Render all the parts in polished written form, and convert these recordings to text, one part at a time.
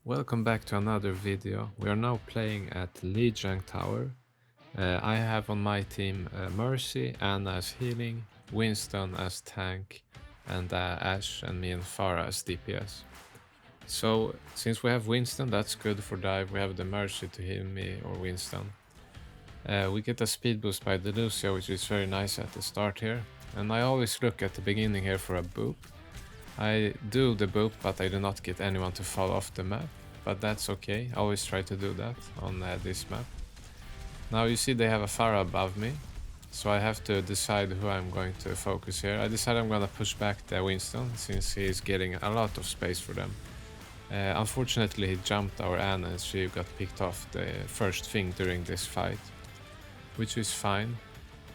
Welcome back to another video. We are now playing at Lijiang Tower. I have on my team Mercy, Anna as healing, Winston as tank, and Ashe and me and Pharah as DPS. So since we have Winston, that's good for dive. We have the Mercy to heal me or Winston. We get a speed boost by the Lucio, which is very nice at the start here. And I always look at the beginning here for a boop. I do the boop, but I do not get anyone to fall off the map. But that's okay, I always try to do that on this map. Now you see they have a Pharah above me, so I have to decide who I'm going to focus here. I decide I'm gonna push back the Winston, since he is getting a lot of space for them. Unfortunately he jumped our Anna and she got picked off the first thing during this fight, which is fine.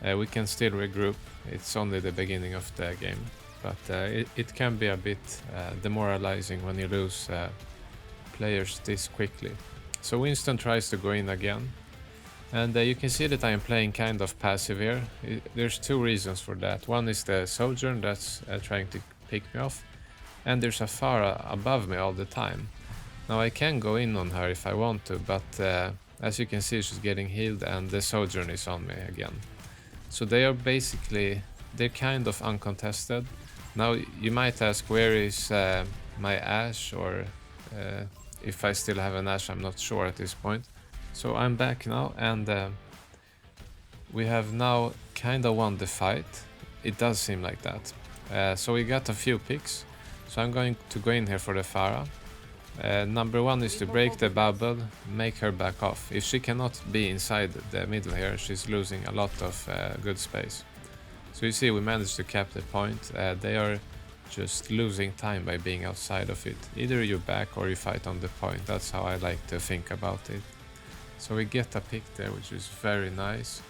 We can still regroup, it's only the beginning of the game. But it can be a bit demoralizing when you lose players this quickly. So Winston tries to go in again, and you can see that I am playing kind of passive here. There's two reasons for that. One is the Sojourn that's trying to pick me off, and there's a Pharah above me all the time. Now I can go in on her if I want to, but as you can see she's getting healed and the Sojourn is on me again. So they are basically, they're kind of uncontested. Now you might ask, where is my Ashe, or if I still have an Ashe, I'm not sure at this point. So I'm back now, and we have now kinda won the fight. It does seem like that. So we got a few picks, so I'm going to go in here for the Pharah. Number one is to break the bubble, make her back off. If she cannot be inside the middle here, she's losing a lot of good space. So you see we managed to cap the point. They are just losing time by being outside of it. Either you back or you fight on the point. That's how I like to think about it. So we get a pick there, which is very nice.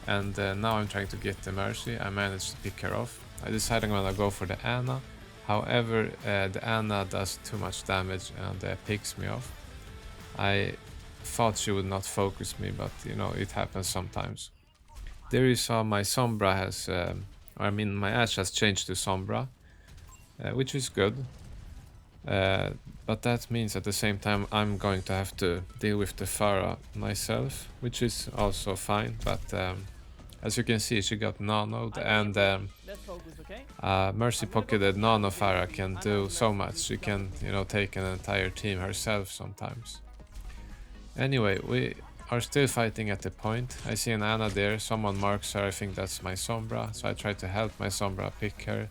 And now I'm trying to get the Mercy. I managed to pick her off. I decided I'm gonna go for the Anna. However, the Anna does too much damage and picks me off. I thought she would not focus me, but you know, it happens sometimes. There you saw my Sombra has, my Ashe has changed to Sombra. Which is good, but that means at the same time I'm going to have to deal with the Pharah myself, which is also fine, but as you can see she got nanoed, and Mercy pocketed nano Pharah can do so much. She can, you know, take an entire team herself sometimes. Anyway, we are still fighting at the point. I see an Anna there, someone marks her, I think that's my Sombra, so I try to help my Sombra pick her.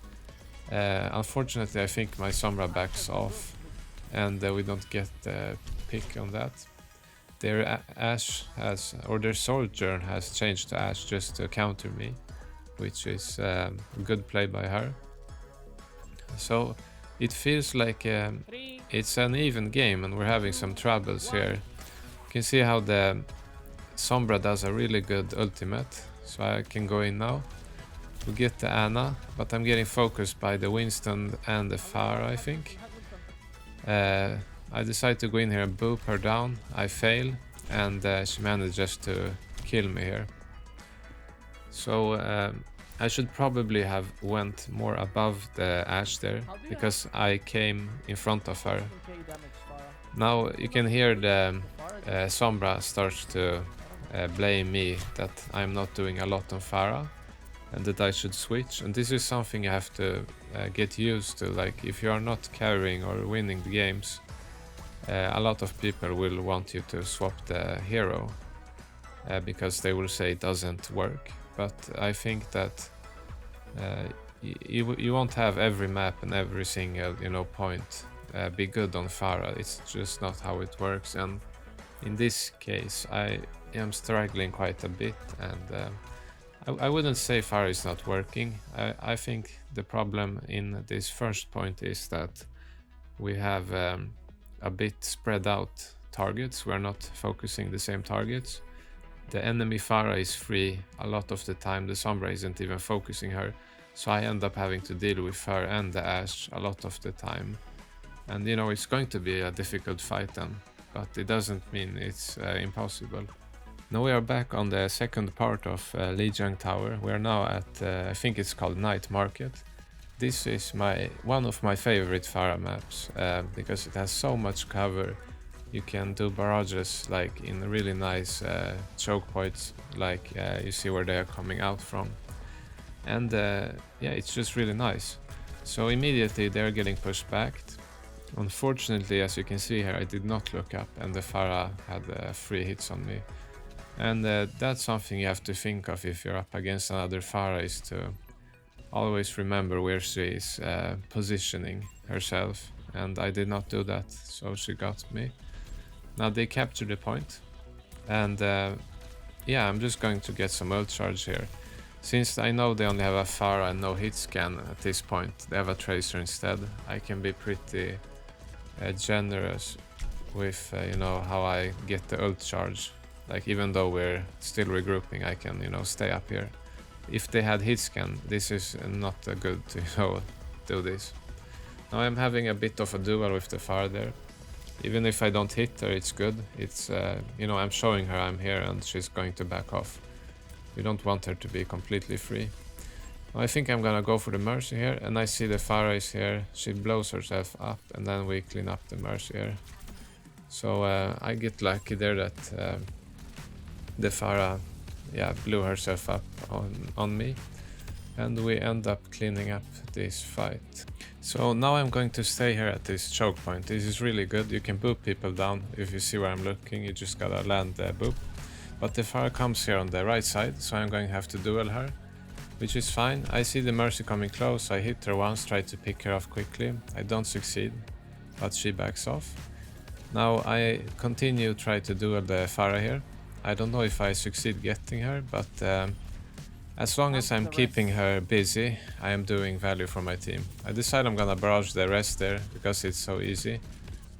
Unfortunately, I think my Sombra backs off, and we don't get the pick on that. Their Ashe has, or their Sojourn has changed to Ashe just to counter me, which is a good play by her. So it feels like it's an even game, and we're having some troubles here. You can see how the Sombra does a really good ultimate, so I can go in now. We get the Anna, but I'm getting focused by the Winston and the Pharah, I think. I decide to go in here and boop her down. I fail, and she manages to kill me here. So I should probably have went more above the Ashe there, because I came in front of her. Now you can hear the Sombra starts to blame me that I'm not doing a lot on Pharah, and that I should switch. And this is something you have to get used to. Like, if you are not carrying or winning the games, a lot of people will want you to swap the hero because they will say it doesn't work. But I think that you won't have every map and every single, you know, point be good on Pharah. It's just not how it works, and in this case I am struggling quite a bit, and I wouldn't say Pharah is not working. I think the problem in this first point is that we have a bit spread out targets. We're not focusing the same targets. The enemy Pharah is free a lot of the time. The Sombra isn't even focusing her, so I end up having to deal with her and the Ashe a lot of the time. And you know, it's going to be a difficult fight then, but it doesn't mean it's impossible. Now we are back on the second part of Lijiang Tower. We are now at, I think it's called Night Market. This is one of my favorite Pharah maps, because it has so much cover. you can do barrages like in really nice choke points, like you see where they are coming out from. And yeah, it's just really nice. So immediately they're getting pushed back. Unfortunately, as you can see here, I did not look up and the Pharah had 3 hits on me. And that's something you have to think of if you're up against another Pharah, is to always remember where she is positioning herself. And I did not do that, so she got me. Now they capture the point. And yeah, I'm just going to get some ult charge here. Since I know they only have a Pharah and no hit scan at this point, they have a Tracer instead, I can be pretty generous with you know, how I get the ult charge. Like, even though we're still regrouping, I can, you know, stay up here. If they had hit scan, this is not good to, you know, do this. Now I'm having a bit of a duel with the Pharah there. Even if I don't hit her, it's good. It's you know, I'm showing her I'm here and she's going to back off. You don't want her to be completely free. I think I'm gonna go for the Mercy here, and I see the Pharah is here. She blows herself up, and then we clean up the Mercy here. So I get lucky there that the Pharah, yeah, blew herself up on me, and we end up cleaning up this fight. So now I'm going to stay here at this choke point. This is really good. You can boop people down. If you see where I'm looking, you just gotta land the boop. But the Pharah comes here on the right side, so I'm going to have to duel her, which is fine. I see the Mercy coming close. I hit her once, try to pick her off quickly. I don't succeed, but she backs off. Now I continue try to duel the Pharah here. I don't know if I succeed getting her, but as long as I'm keeping her busy, I am doing value for my team. I decide I'm gonna barrage the rest there, because it's so easy.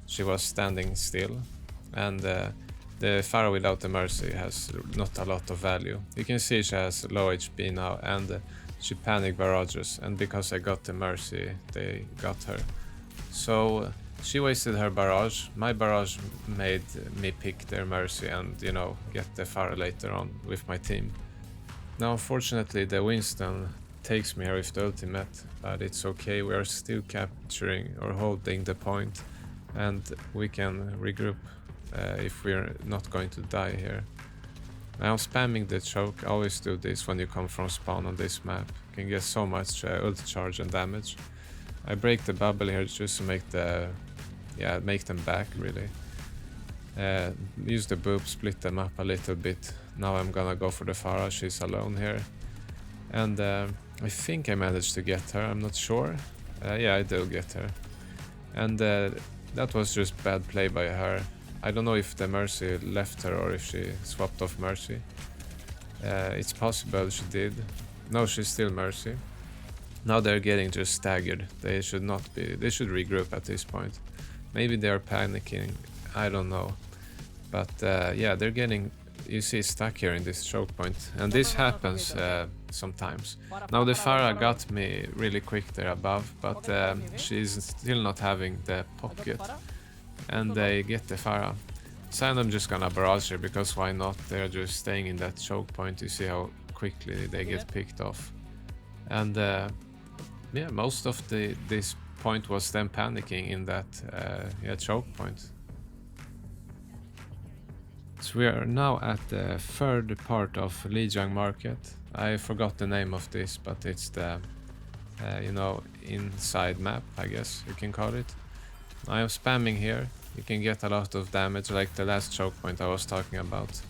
She was standing still, and the Pharah without the Mercy has not a lot of value. You can see she has low HP now, and she panic barrages, and because I got the Mercy, they got her. So she wasted her barrage. My barrage made me pick their Mercy and, you know, get the Pharah later on with my team. Now unfortunately the Winston takes me here with the ultimate, but it's okay, we are still capturing or holding the point, and we can regroup if we're not going to die here. Now I'm spamming the choke. I always do this when you come from spawn on this map. You can get so much ult charge and damage. I break the bubble here just to make make them back really. Use the boop, split them up a little bit. Now I'm gonna go for the Pharah, she's alone here. And I think I managed to get her, I'm not sure. Yeah, I do get her. And that was just bad play by her. I don't know if the Mercy left her or if she swapped off Mercy. It's possible she did. No, she's still Mercy. Now they're getting just staggered. They should not be. They should regroup at this point. Maybe they are panicking. I don't know. But yeah, they're getting, you see, stuck here in this choke point. And this happens sometimes. Now the Pharah got me really quick there above, but she's still not having the pocket. And they get the Pharah. So I'm just gonna barrage her, because why not? They're just staying in that choke point. You see how quickly they get picked off. And yeah, most of this point was them panicking in that choke point. So we are now at the third part of Lijiang Market. I forgot the name of this, but it's the you know, inside map, I guess you can call it. I am spamming here. You can get a lot of damage, like the last choke point I was talking about.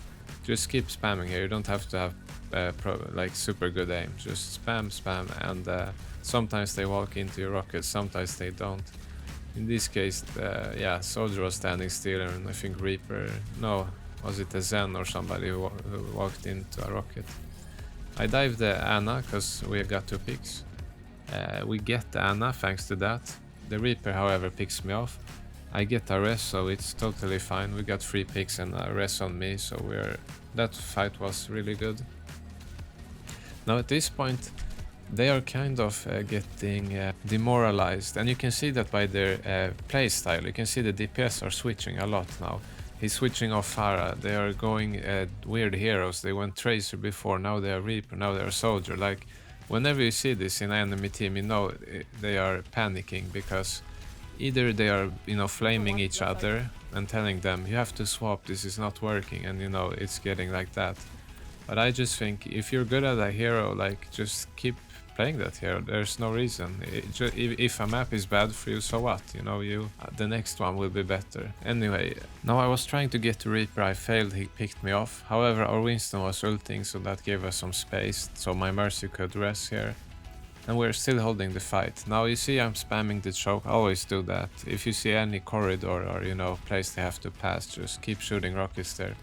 Just keep spamming here. You don't have to have like super good aim. Just spam, and sometimes they walk into your rockets, sometimes they don't. In this case, yeah, Soldier was standing still, and I think Reaper, no, was it a Zen or somebody who walked into a rocket. I dived the Ana because we got 2 picks. We get the Ana thanks to that. The Reaper, however, picks me off. I get a res, so it's totally fine. We got 3 picks and a res on me, so that fight was really good. Now at this point, they are kind of getting demoralized, and you can see that by their playstyle. You can see the DPS are switching a lot now. He's switching off Pharah. They are going weird heroes. They went Tracer before, now they are Reaper, now they are Soldier. Like, whenever you see this in an enemy team, you know they are panicking, because either they are, you know, flaming each other and telling them, you have to swap, this is not working, and you know, it's getting like that. But I just think if you're good at a hero, like, just keep playing that hero. There's no reason. If a map is bad for you, so what? You know, the next one will be better. Anyway, now I was trying to get to Reaper, I failed, he picked me off. However, our Winston was ulting, so that gave us some space, so my Mercy could rest here. And we're still holding the fight. Now you see I'm spamming the choke, always do that. If you see any corridor or, you know, place they have to pass, just keep shooting rockets there.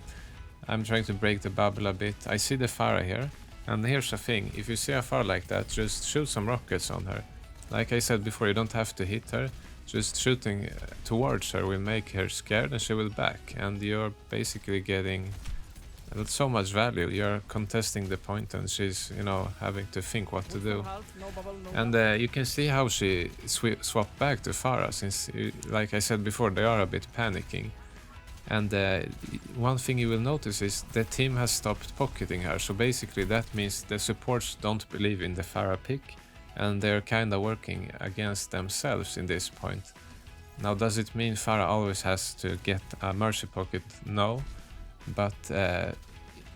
I'm trying to break the bubble a bit. I see the Pharah here. And here's the thing, if you see a Pharah like that, just shoot some rockets on her. Like I said before, you don't have to hit her. Just shooting towards her will make her scared and she will back. And you're basically getting so much value. You're contesting the point and she's, you know, having to think what to do. And you can see how she swapped back to Pharah, since, like I said before, they are a bit panicking. And one thing you will notice is the team has stopped pocketing her, so basically that means the supports don't believe in the Pharah pick, and they're kinda working against themselves in this point. Now, does it mean Pharah always has to get a Mercy pocket? No, but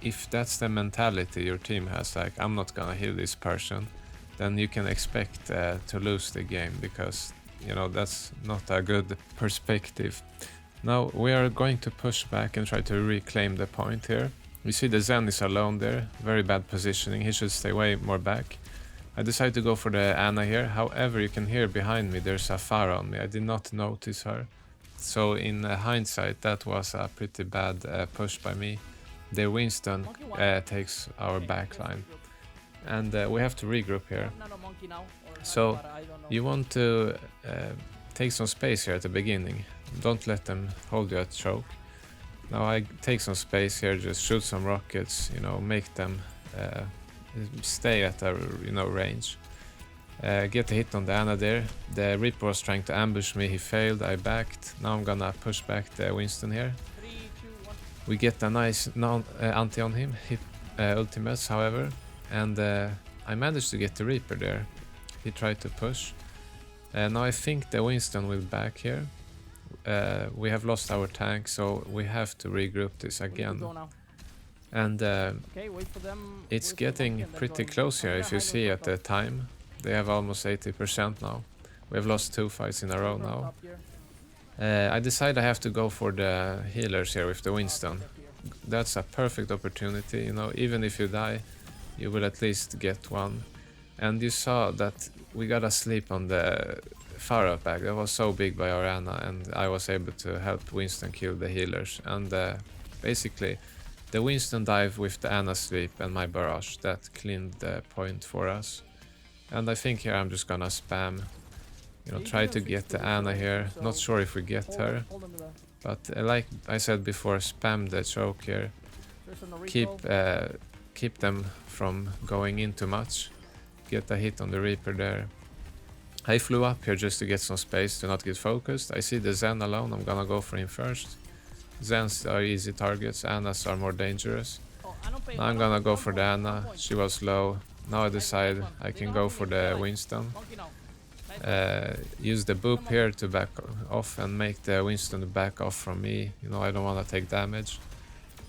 if that's the mentality your team has, like, I'm not gonna heal this person, then you can expect to lose the game, because, you know, that's not a good perspective. Now we are going to push back and try to reclaim the point here. We see the Zen is alone there, very bad positioning, he should stay way more back. I decided to go for the Ana here, however you can hear behind me there's a Pharah on me, I did not notice her. So in hindsight that was a pretty bad push by me. Their Winston takes our backline. And we have to regroup here. So you want to take some space here at the beginning. Don't let them hold you at choke. Now I take some space here, just shoot some rockets, you know, make them stay at a, you know, range. Get a hit on the Ana there. The Reaper was trying to ambush me, he failed, I backed. Now I'm gonna push back the Winston here. We get a nice anti on him, hit ultimates however, and I managed to get the Reaper there. He tried to push. Now I think the Winston will back here. We have lost our tank, so we have to regroup this again. And it's getting pretty close here, if you see at the time. They have almost 80% now. We have lost 2 fights in a row now. I decide I have to go for the healers here with the Winston. That's a perfect opportunity, you know, even if you die, you will at least get one. And you saw that we got a sleep on the Pharah back. That was so big by Arana, and I was able to help Winston kill the healers. And basically, the Winston dive with the Ana sleep and my barrage, that cleaned the point for us. And I think here I'm just gonna spam, you know, try to get the Ana here. Not sure if we get her, but like I said before, spam the choke here. Keep them from going in too much. Get a hit on the Reaper there. I flew up here just to get some space to not get focused. I see the Zen alone, I'm gonna go for him first. Zens are easy targets, Anas are more dangerous. Now I'm gonna go for the Ana, she was low. Now I decide I can go for the Winston. Use the boop here to back off and make the Winston back off from me. You know, I don't wanna take damage.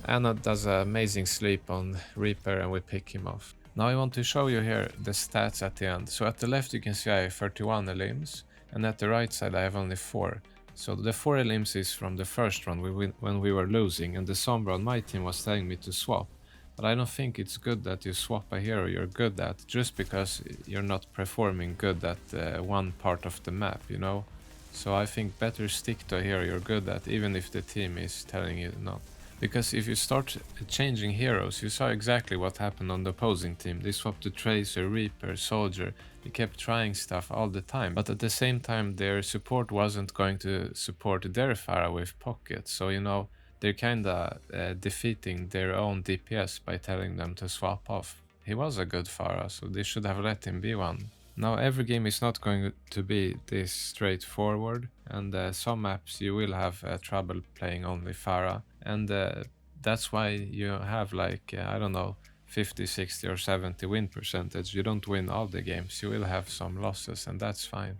Ana does an amazing sleep on Reaper and we pick him off. Now I want to show you here the stats at the end. So at the left you can see I have 31 elims, and at the right side I have only 4. So the 4 elims is from the first round when we were losing, and the Sombra on my team was telling me to swap. But I don't think it's good that you swap a hero you're good at just because you're not performing good at one part of the map, you know? So I think better stick to a hero you're good at, even if the team is telling you not. Because if you start changing heroes, you saw exactly what happened on the opposing team. They swapped to Tracer, Reaper, Soldier. They kept trying stuff all the time. But at the same time, their support wasn't going to support their Pharah with pockets. So, you know, they're kinda defeating their own DPS by telling them to swap off. He was a good Pharah, so they should have let him be one. Now, every game is not going to be this straightforward, and some maps you will have trouble playing only Pharah, and that's why you have like, I don't know, 50, 60 or 70 win percentage. You don't win all the games, you will have some losses, and that's fine.